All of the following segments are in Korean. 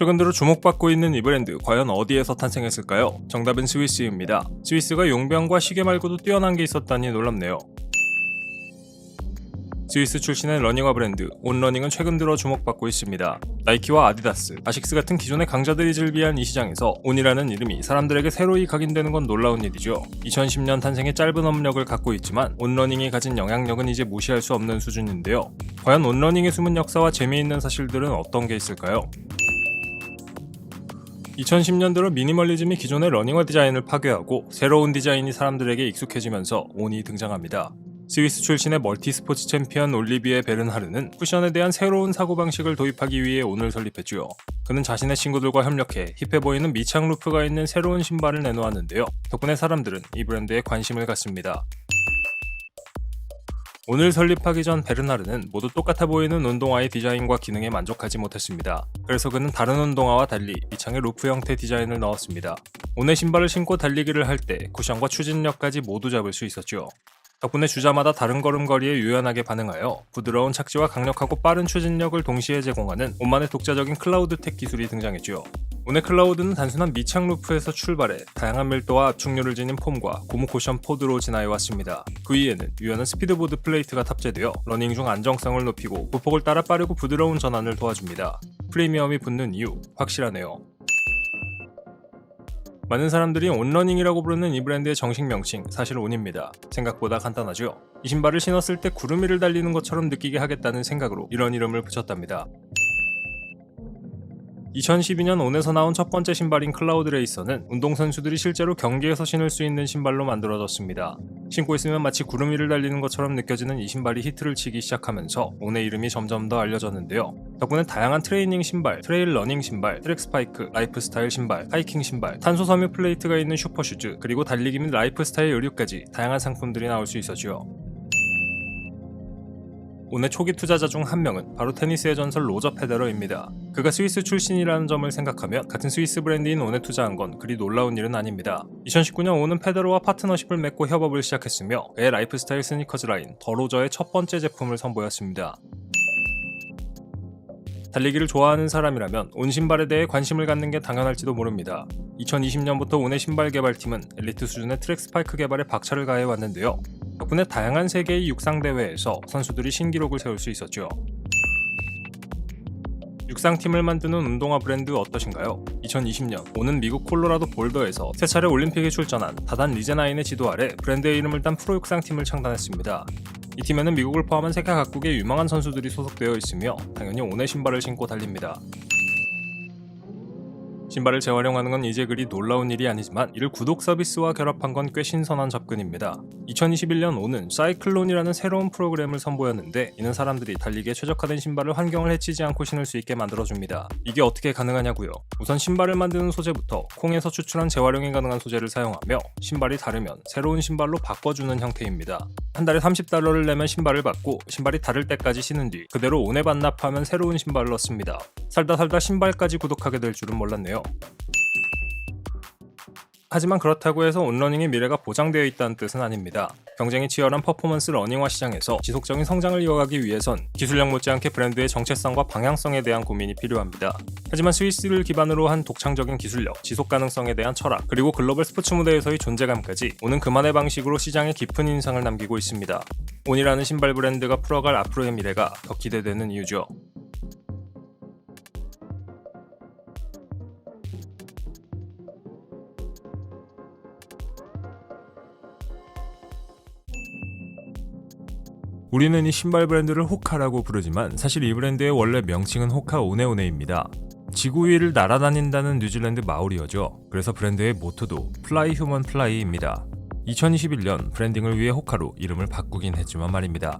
최근 들어 주목받고 있는 이 브랜드 과연 어디에서 탄생했을까요? 정답은 스위스입니다. 스위스가 용병과 시계 말고도 뛰어난 게 있었다니 놀랍네요. 스위스 출신의 러닝화 브랜드 온러닝은 최근 들어 주목받고 있습니다. 나이키와 아디다스, 아식스 같은 기존의 강자들이 즐비한 이 시장에서 온이라는 이름이 사람들에게 새로이 각인되는 건 놀라운 일이죠. 2010년 탄생의 짧은 업력을 갖고 있지만 온러닝이 가진 영향력은 이제 무시할 수 없는 수준인데요. 과연 온러닝의 숨은 역사와 재미있는 사실들은 어떤 게 있을까요? 2010년 들어 미니멀리즘이 기존의 러닝화 디자인을 파괴하고 새로운 디자인이 사람들에게 익숙해지면서 온이 등장합니다. 스위스 출신의 멀티 스포츠 챔피언 올리비에 베른하르는 쿠션에 대한 새로운 사고방식을 도입하기 위해 온을 설립했죠. 그는 자신의 친구들과 협력해 힙해 보이는 미창 루프가 있는 새로운 신발을 내놓았는데요. 덕분에 사람들은 이 브랜드에 관심을 갖습니다. 온을 설립하기 전 베른하르는 모두 똑같아 보이는 운동화의 디자인과 기능에 만족하지 못했습니다. 그래서 그는 다른 운동화와 달리 미창의 루프 형태 디자인을 넣었습니다. 온의 신발을 신고 달리기를 할 때 쿠션과 추진력까지 모두 잡을 수 있었죠. 덕분에 주자마다 다른 걸음걸이에 유연하게 반응하여 부드러운 착지와 강력하고 빠른 추진력을 동시에 제공하는 온만의 독자적인 클라우드텍 기술이 등장했죠. 온의 클라우드는 단순한 미창 루프에서 출발해 다양한 밀도와 압축률을 지닌 폼과 고무 쿠션 포드로 진화해 왔습니다. 그 위에는 유연한 스피드보드 플레이트가 탑재되어 러닝 중 안정성을 높이고 보폭을 따라 빠르고 부드러운 전환을 도와줍니다. 프리미엄이 붙는 이유 확실하네요. 많은 사람들이 온러닝이라고 부르는 이 브랜드의 정식 명칭 사실 온입니다. 생각보다 간단하죠. 이 신발을 신었을 때 구름 위를 달리는 것처럼 느끼게 하겠다는 생각으로 이런 이름을 붙였답니다. 2012년 온에서 나온 첫 번째 신발인 클라우드 레이서는 운동선수들이 실제로 경기에서 신을 수 있는 신발로 만들어졌습니다. 신고 있으면 마치 구름 위를 달리는 것처럼 느껴지는 이 신발이 히트를 치기 시작하면서 온의 이름이 점점 더 알려졌는데요. 덕분에 다양한 트레이닝 신발, 트레일 러닝 신발, 트랙 스파이크, 라이프스타일 신발, 하이킹 신발, 탄소 섬유 플레이트가 있는 슈퍼슈즈, 그리고 달리기 및 라이프스타일 의류까지 다양한 상품들이 나올 수 있었죠. 온의 초기 투자자 중 한 명은 바로 테니스의 전설 로저 페데러입니다. 그가 스위스 출신이라는 점을 생각하면 같은 스위스 브랜드인 온에 투자한 건 그리 놀라운 일은 아닙니다. 2019년 온은 페데러와 파트너십을 맺고 협업을 시작했으며 그의 라이프스타일 스니커즈 라인 더 로저의 첫 번째 제품을 선보였습니다. 달리기를 좋아하는 사람이라면 온 신발에 대해 관심을 갖는 게 당연할지도 모릅니다. 2020년부터 온의 신발 개발팀은 엘리트 수준의 트랙 스파이크 개발에 박차를 가해왔는데요. 덕분에 다양한 세계의 육상대회에서 선수들이 신기록을 세울 수 있었죠. 육상팀을 만드는 운동화 브랜드 어떠신가요? 2020년 온은 미국 콜로라도 볼더에서 세 차례 올림픽에 출전한 다단 리제나인의 지도 아래 브랜드의 이름을 딴 프로 육상팀을 창단했습니다. 이 팀에는 미국을 포함한 세계 각국의 유망한 선수들이 소속되어 있으며 당연히 온의 신발을 신고 달립니다. 신발을 재활용하는 건 이제 그리 놀라운 일이 아니지만 이를 구독 서비스와 결합한 건 꽤 신선한 접근입니다. 2021년 온은 사이클론이라는 새로운 프로그램을 선보였는데 이는 사람들이 달리기에 최적화된 신발을 환경을 해치지 않고 신을 수 있게 만들어줍니다. 이게 어떻게 가능하냐고요? 우선 신발을 만드는 소재부터 콩에서 추출한 재활용이 가능한 소재를 사용하며 신발이 다르면 새로운 신발로 바꿔주는 형태입니다. 한 달에 $30를 내면 신발을 받고 신발이 다를 때까지 신은 뒤 그대로 온에 반납하면 새로운 신발을 얻습니다. 살다 신발까지 구독하게 될 줄은 몰랐네요. 하지만 그렇다고 해서 온러닝의 미래가 보장되어 있다는 뜻은 아닙니다. 경쟁이 치열한 퍼포먼스 러닝화 시장에서 지속적인 성장을 이어가기 위해선 기술력 못지않게 브랜드의 정체성과 방향성에 대한 고민이 필요합니다. 하지만 스위스를 기반으로 한 독창적인 기술력, 지속 가능성에 대한 철학, 그리고 글로벌 스포츠 무대에서의 존재감까지 온은 그만의 방식으로 시장에 깊은 인상을 남기고 있습니다. 온이라는 신발 브랜드가 풀어갈 앞으로의 미래가 더 기대되는 이유죠. 우리는 이 신발 브랜드를 호카라고 부르지만 사실 이 브랜드의 원래 명칭은 호카 오네오네입니다. 지구 위를 날아다닌다는 뉴질랜드 마오리어죠. 그래서 브랜드의 모토도 Fly Human Fly입니다. 2021년 브랜딩을 위해 호카로 이름을 바꾸긴 했지만 말입니다.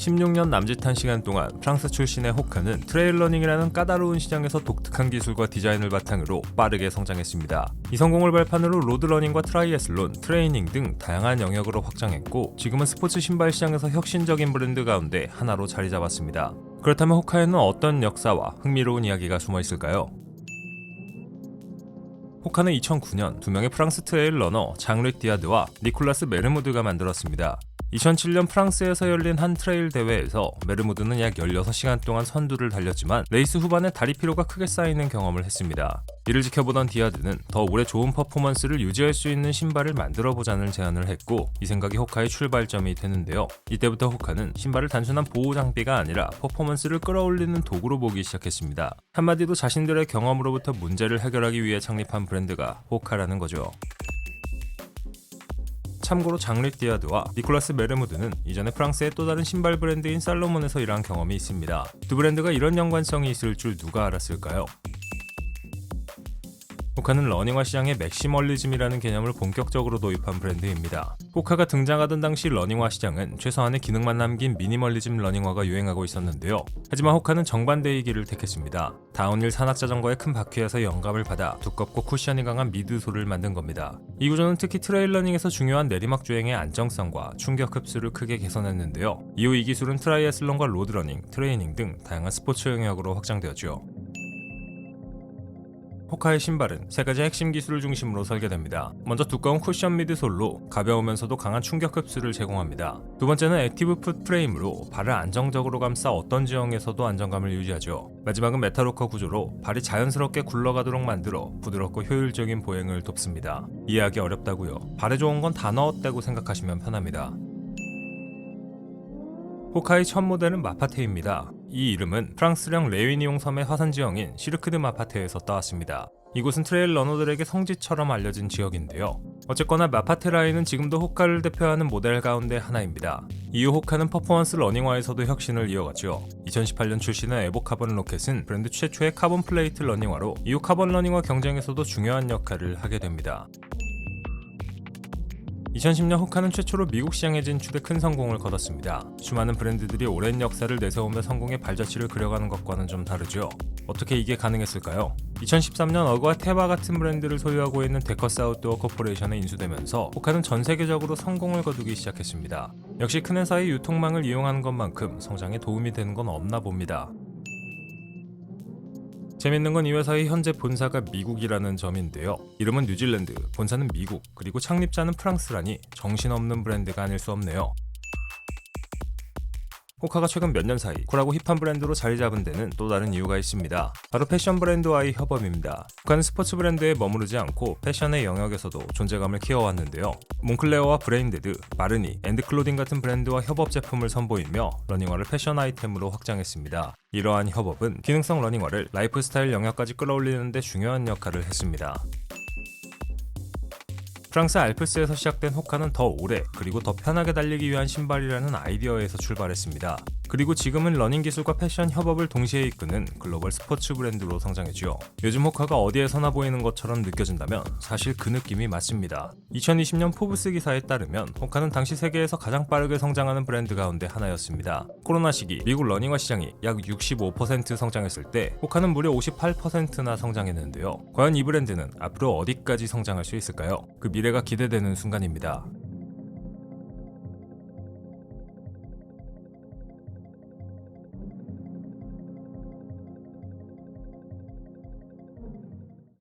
16년 남짓한 시간 동안 프랑스 출신의 호카는 트레일러닝이라는 까다로운 시장에서 독특한 기술과 디자인을 바탕으로 빠르게 성장했습니다. 이 성공을 발판으로 로드러닝과 트라이애슬론, 트레이닝 등 다양한 영역으로 확장했고 지금은 스포츠 신발 시장에서 혁신적인 브랜드 가운데 하나로 자리 잡았습니다. 그렇다면 호카에는 어떤 역사와 흥미로운 이야기가 숨어 있을까요? 호카는 2009년 두 명의 프랑스 트레일 러너 장르익 디아드와 니콜라스 메르무드가 만들었습니다. 2007년 프랑스에서 열린 한 트레일 대회에서 메르무드는 약 16시간 동안 선두를 달렸지만 레이스 후반에 다리 피로가 크게 쌓이는 경험을 했습니다. 이를 지켜보던 디아드는 더 오래 좋은 퍼포먼스를 유지할 수 있는 신발을 만들어보자는 제안을 했고, 이 생각이 호카의 출발점이 되는데요. 이때부터 호카는 신발을 단순한 보호 장비가 아니라 퍼포먼스를 끌어올리는 도구로 보기 시작했습니다. 한마디로 자신들의 경험으로부터 문제를 해결하기 위해 창립한 브랜드가 호카라는 거죠. 참고로 장릭 디아드와 니콜라스 메르무드는 이전에 프랑스의 또 다른 신발 브랜드인 살로몬에서 일한 경험이 있습니다. 두 브랜드가 이런 연관성이 있을 줄 누가 알았을까요? 호카는 러닝화 시장에 맥시멀리즘이라는 개념을 본격적으로 도입한 브랜드입니다. 호카가 등장하던 당시 러닝화 시장은 최소한의 기능만 남긴 미니멀리즘 러닝화가 유행하고 있었는데요. 하지만 호카는 정반대의 길을 택했습니다. 다운힐 산악자전거의 큰 바퀴에서 영감을 받아 두껍고 쿠션이 강한 미드솔을 만든 겁니다. 이 구조는 특히 트레일 러닝에서 중요한 내리막 주행의 안정성과 충격 흡수를 크게 개선했는데요. 이후 이 기술은 트라이애슬론과 로드러닝, 트레이닝 등 다양한 스포츠 영역으로 확장되었죠. 호카의 신발은 세 가지 핵심 기술을 중심으로 설계됩니다. 먼저 두꺼운 쿠션 미드솔로 가벼우면서도 강한 충격 흡수를 제공합니다. 두 번째는 액티브 풋 프레임으로 발을 안정적으로 감싸 어떤 지형에서도 안정감을 유지하죠. 마지막은 메탈호카 구조로 발이 자연스럽게 굴러가도록 만들어 부드럽고 효율적인 보행을 돕습니다. 이해하기 어렵다고요? 발에 좋은 건 다 넣었다고 생각하시면 편합니다. 호카의 첫 모델은 마파테입니다. 이 이름은 프랑스령 레위니옹 섬의 화산 지형인 시르크 드 마파테에서 따왔습니다. 이곳은 트레일 러너들에게 성지처럼 알려진 지역인데요. 어쨌거나 마파테 라인은 지금도 호카를 대표하는 모델 가운데 하나입니다. 이후 호카는 퍼포먼스 러닝화에서도 혁신을 이어갔죠. 2018년 출시된 에보 카본 로켓은 브랜드 최초의 카본 플레이트 러닝화로 이후 카본 러닝화 경쟁에서도 중요한 역할을 하게 됩니다. 2010년 호카는 최초로 미국 시장에 진출해 큰 성공을 거뒀습니다. 수많은 브랜드들이 오랜 역사를 내세우며 성공의 발자취를 그려가는 것과는 좀 다르죠. 어떻게 이게 가능했을까요? 2013년 어그와 테바 같은 브랜드를 소유하고 있는 데커스 아웃도어 코퍼레이션에 인수되면서 호카는 전 세계적으로 성공을 거두기 시작했습니다. 역시 큰 회사의 유통망을 이용하는 것만큼 성장에 도움이 되는 건 없나 봅니다. 재밌는 건 이 회사의 현재 본사가 미국이라는 점인데요. 이름은 뉴질랜드, 본사는 미국, 그리고 창립자는 프랑스라니 정신없는 브랜드가 아닐 수 없네요. 호카가 최근 몇 년 사이 쿨하고 힙한 브랜드로 자리 잡은 데는 또 다른 이유가 있습니다. 바로 패션 브랜드와의 협업입니다. 호카는 스포츠 브랜드에 머무르지 않고 패션의 영역에서도 존재감을 키워왔는데요. 몽클레어와 브레인데드, 마르니, 엔드클로딩 같은 브랜드와 협업 제품을 선보이며 러닝화를 패션 아이템으로 확장했습니다. 이러한 협업은 기능성 러닝화를 라이프스타일 영역까지 끌어올리는 데 중요한 역할을 했습니다. 프랑스 알프스에서 시작된 호카는 더 오래 그리고 더 편하게 달리기 위한 신발이라는 아이디어에서 출발했습니다. 그리고 지금은 러닝 기술과 패션 협업을 동시에 이끄는 글로벌 스포츠 브랜드로 성장했죠. 요즘 호카가 어디에서나 보이는 것처럼 느껴진다면 사실 그 느낌이 맞습니다. 2020년 포브스 기사에 따르면 호카는 당시 세계에서 가장 빠르게 성장하는 브랜드 가운데 하나였습니다. 코로나 시기 미국 러닝화 시장이 약 65% 성장했을 때 호카는 무려 58%나 성장했는데요. 과연 이 브랜드는 앞으로 어디까지 성장할 수 있을까요? 그 미래가 기대되는 순간입니다.